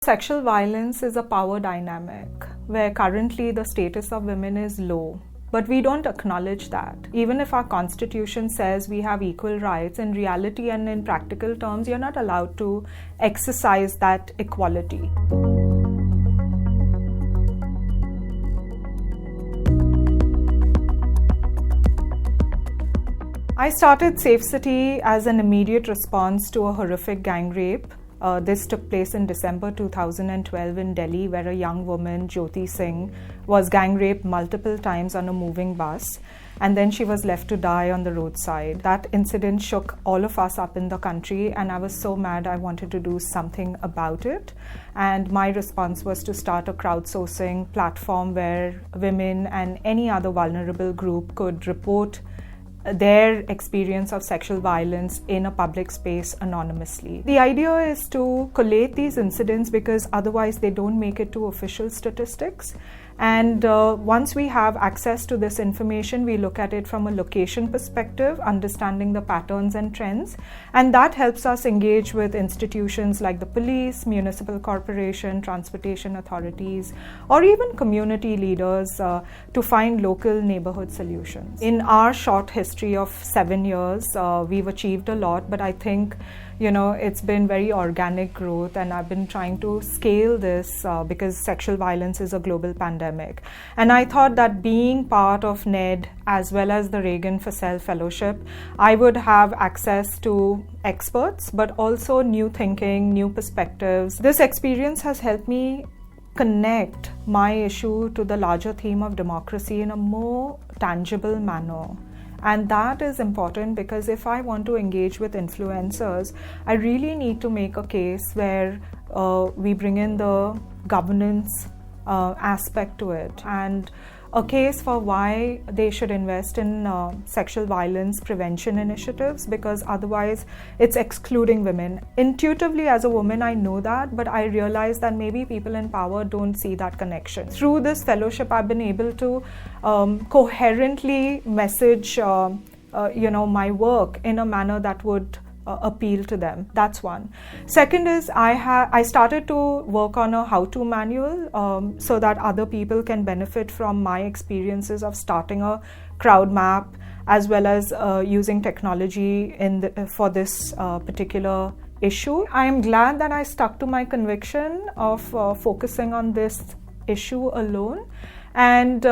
Sexual violence is a power dynamic where currently the status of women is low. But we don't acknowledge that. Even if our constitution says we have equal rights, in reality and in practical terms, you're not allowed to exercise that equality. I started Safecity as an immediate response to a horrific gang rape. This took place in December 2012 in Delhi, where a young woman, Jyoti Singh, was gang raped multiple times on a moving bus, and then she was left to die on the roadside. That incident shook all of us up in the country, and I was so mad I wanted to do something about it. And my response was to start a crowdsourcing platform where women and any other vulnerable group could report their experience of sexual violence in a public space anonymously. The idea is to collate these incidents because otherwise they don't make it to official statistics. And once we have access to this information, we look at it from a location perspective, understanding the patterns and trends. And that helps us engage with institutions like the police, municipal corporation, transportation authorities, or even community leaders to find local neighborhood solutions. In our short history of 7 years, we've achieved a lot, but I think it's been very organic growth, and I've been trying to scale this because sexual violence is a global pandemic. And I thought that being part of NED as well as the Reagan-Fascell Fellowship, I would have access to experts, but also new thinking, new perspectives. This experience has helped me connect my issue to the larger theme of democracy in a more tangible manner. And that is important because if I want to engage with influencers, I really need to make a case where we bring in the governance aspect to it, and a case for why they should invest in sexual violence prevention initiatives, because otherwise it's excluding women. Intuitively as a woman I know that, but I realize that maybe people in power don't see that connection. Through this fellowship I've been able to coherently message my work in a manner that would appeal to them. That's one. Second is I started to work on a how-to manual so that other people can benefit from my experiences of starting a crowd map as well as using technology for this particular issue. I am glad that I stuck to my conviction of focusing on this issue alone, and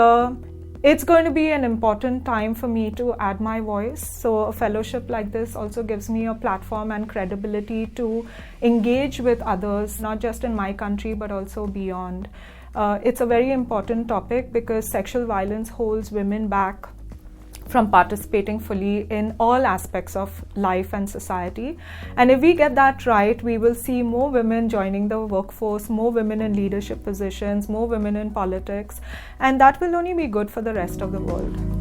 it's going to be an important time for me to add my voice. So a fellowship like this also gives me a platform and credibility to engage with others, not just in my country, but also beyond. It's a very important topic because sexual violence holds women back from participating fully in all aspects of life and society. And if we get that right, we will see more women joining the workforce, more women in leadership positions, more women in politics, and that will only be good for the rest of the world.